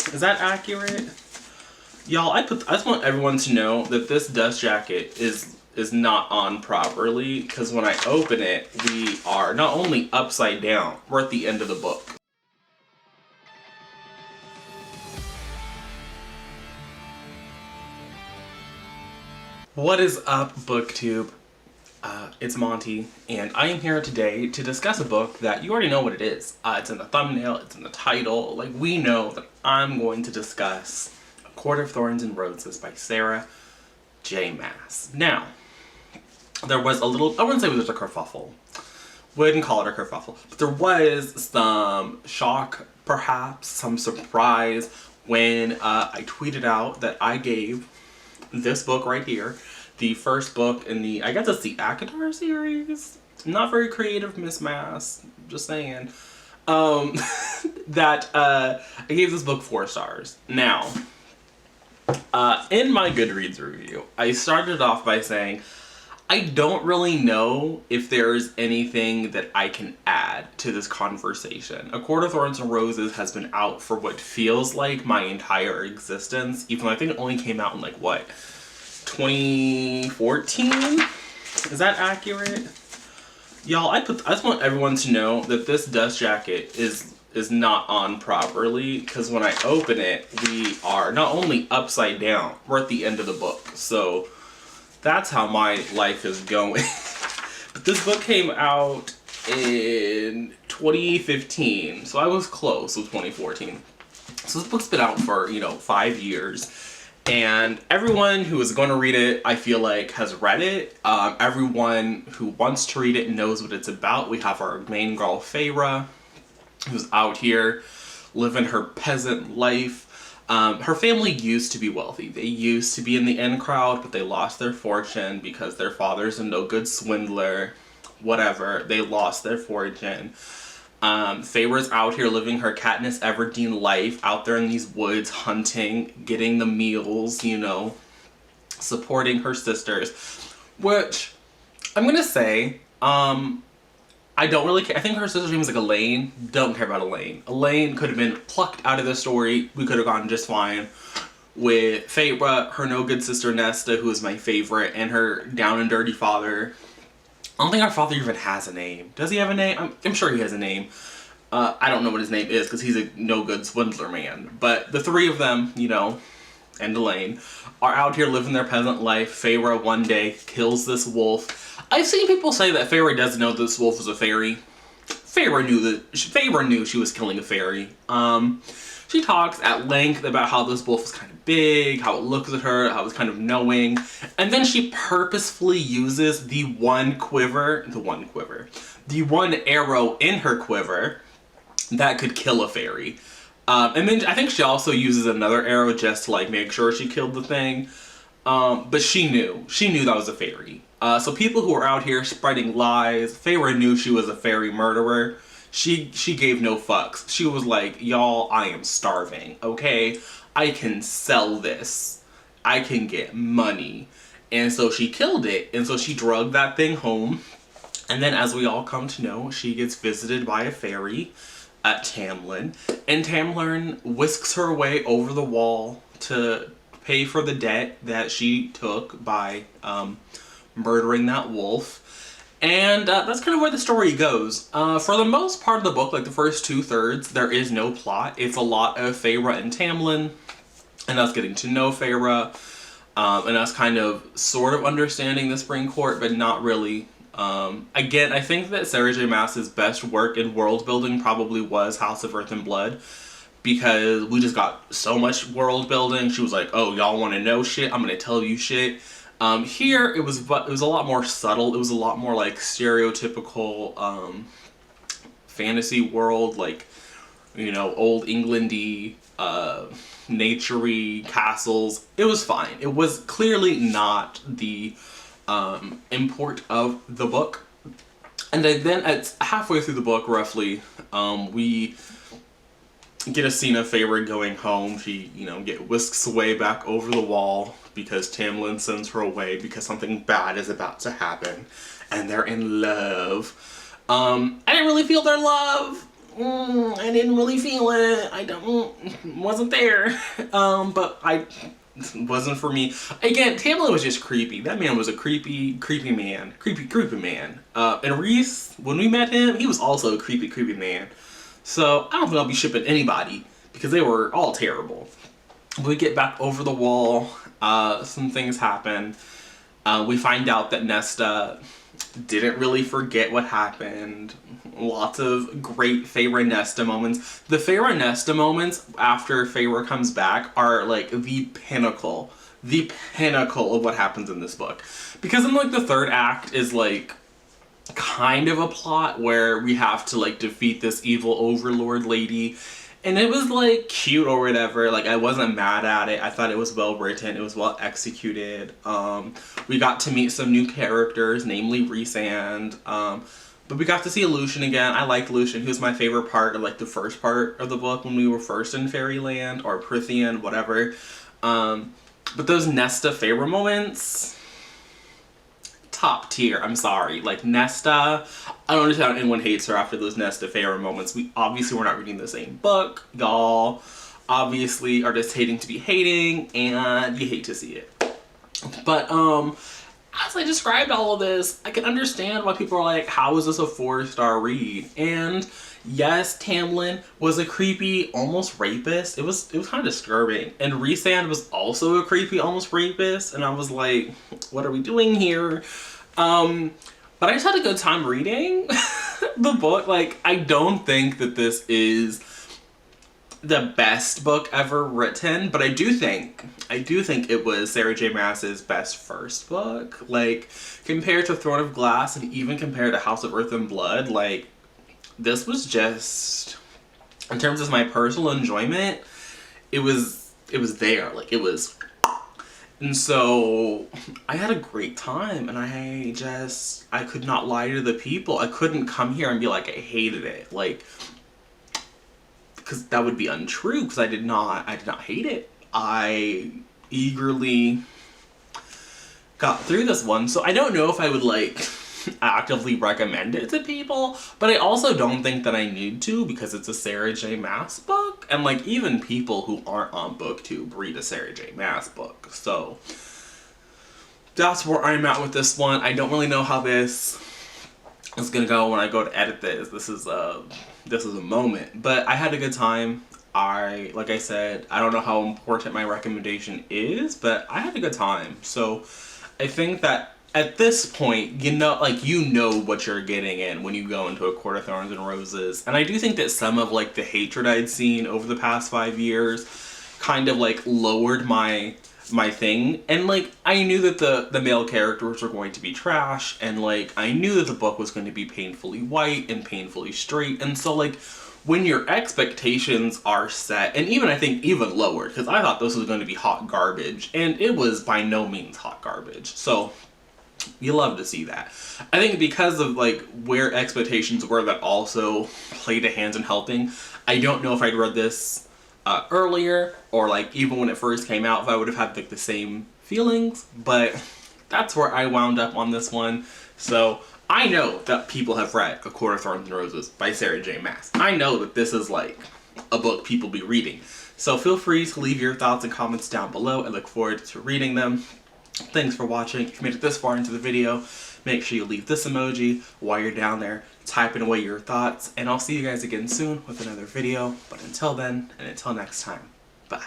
Is that accurate? Y'all, I just want everyone to know that this dust jacket is not on properly, because when I open it, we are not only upside down, we're at the end of the book. What is up, BookTube? It's Monty, and I am here today to discuss a book that you already know what it is. It's in the thumbnail, it's in the title. Like, we know that I'm going to discuss A Court of Thorns and Roses by Sarah J. Maas. Now, there was a little, I wouldn't say it was a kerfuffle. Wouldn't call it a kerfuffle. But there was some shock, perhaps, some surprise when I tweeted out that I gave this book right here, the first book in the, I guess it's the Akadar series. Not very creative, Miss Maas. Just saying. That I gave this book 4 stars. Now, in my Goodreads review, I started off by saying, I don't really know if there's anything that I can add to this conversation. A Court of Thorns and Roses has been out for what feels like my entire existence, even though I think it only came out in like, what, 2014? Is that accurate? Y'all, I just want everyone to know that this dust jacket is not on properly, because when I open it, we are not only upside down, we're at the end of the book. So that's how my life is going. But this book came out in 2015, so I was close with 2014. So this book's been out for, 5 years. And everyone who is going to read it, I feel like, has read it. Everyone who wants to read it knows what it's about. We have our main girl, Feyre, who's out here living her peasant life. Her family used to be wealthy. They used to be in the in crowd, but they lost their fortune because their father's a no-good swindler. Whatever. They lost their fortune. Feyre's out here living her Katniss Everdeen life, out there in these woods, hunting, getting the meals, supporting her sisters. Which, I'm gonna say, I don't really care. I think her sister's name is like Elaine. Don't care about Elaine. Elaine could have been plucked out of the story. We could have gone just fine with Feyre, her no-good sister Nesta, who is my favorite, and her down and dirty father. I don't think our father even has a name. Does he have a name? I'm sure he has a name. I don't know what his name is because he's a no-good swindler man. But the three of them, and Elaine, are out here living their peasant life. Feyre one day kills this wolf. I've seen people say that Feyre doesn't know this wolf was a fairy. Feyre knew she was killing a fairy. She talks at length about how this wolf is kind of big, how it looks at her, how it's kind of knowing, and then she purposefully uses the one arrow in her quiver that could kill a fairy. And then I think she also uses another arrow just to make sure she killed the thing. But she knew that was a fairy. So people who are out here spreading lies, Feyre knew she was a fairy murderer. She gave no fucks. She was like, y'all, I am starving, okay? I can sell this. I can get money. And so she killed it. And so she drugged that thing home. And then, as we all come to know, she gets visited by a fairy at Tamlin. And Tamlin whisks her away over the wall to pay for the debt that she took by murdering that wolf. And that's kind of where the story goes. For the most part of the book, like the first 2/3, there is no plot. It's a lot of Feyre and Tamlin, and us getting to know Feyre, and us kind of sort of understanding the Spring Court, but not really. Again, I think that Sarah J. Maas's best work in world building probably was House of Earth and Blood, because we just got so much world building. She was like, oh, y'all want to know shit? I'm going to tell you shit. Here, it was a lot more subtle. It was a lot more like stereotypical fantasy world, like, old England-y, nature-y castles. It was fine. It was clearly not the import of the book. And then at halfway through the book, roughly, we get a scene of Feyre going home. She, get whisks away back over the wall because Tamlin sends her away because something bad is about to happen. And they're in love. I didn't really feel their love. I didn't really feel it. Wasn't there. But wasn't for me. Again, Tamlin was just creepy. That man was a creepy man. Creepy man. And Reese, when we met him, he was also a creepy man. So I don't think I'll be shipping anybody because they were all terrible. We get back over the wall. Some things happen. We find out that Nesta didn't really forget what happened. Lots of great Feyre Nesta moments. The Feyre Nesta moments after Feyre comes back are like the pinnacle of what happens in this book. Because in like the third act is like kind of a plot where we have to like defeat this evil overlord lady. And it was like cute or whatever. Like I wasn't mad at it. I thought it was well written. It was well executed. We got to meet some new characters, namely Rhysand. But we got to see Lucian again. I liked Lucian. He was my favorite part of like the first part of the book when we were first in Fairyland or Prythian, whatever. But those Nesta Feyre moments, top tier. I'm sorry. Like Nesta, I don't understand how anyone hates her after those Nesta Feyre moments. We obviously we're not reading the same book. Y'all obviously are just hating to be hating, and you hate to see it. But as I described all of this, I can understand why people are like, how is this a 4-star read? And yes, Tamlin was a creepy, almost rapist. It was kind of disturbing. And Rhysand was also a creepy, almost rapist. And I was like, what are we doing here? But I just had a good time reading the book. Like, I don't think that this is the best book ever written, but I do think it was Sarah J. Maas's best first book. Like, compared to Throne of Glass and even compared to House of Earth and Blood, like, this was just, in terms of my personal enjoyment, it was there. Like, it was, and so I had a great time, and I could not lie to the people. I couldn't come here and be like, I hated it. Like, because that would be untrue, because I did not hate it. I eagerly got through this one, so I don't know if I would like actively recommend it to people, but I also don't think that I need to, because it's a Sarah J. Maas book, and like even people who aren't on BookTube read a Sarah J. Maas book, so that's where I'm at with this one. I don't really know how this is gonna go when I go to edit this. This is a moment, but I had a good time. Like I said, I don't know how important my recommendation is, but I had a good time. So I think that at this point, you know what you're getting in when you go into A Court of Thorns and Roses. And I do think that some of like the hatred I'd seen over the past 5 years kind of like lowered my thing. And like I knew that the male characters were going to be trash, and like I knew that the book was going to be painfully white and painfully straight. And so like when your expectations are set, and even I think even lowered, because I thought this was going to be hot garbage, and it was by no means hot garbage. So you love to see that. I think because of like where expectations were, that also played a hand in helping. I don't know if I'd read this earlier, or like even when it first came out, if I would have had like the same feelings, but that's where I wound up on this one. So I know that people have read A Court of Thorns and Roses by Sarah J. Maas. I know that this is like a book people be reading. So feel free to leave your thoughts and comments down below. I look forward to reading them. Thanks for watching. If you made it this far into the video, make sure you leave this emoji while you're down there typing away your thoughts, and I'll see you guys again soon with another video. But until then, and until next time, bye.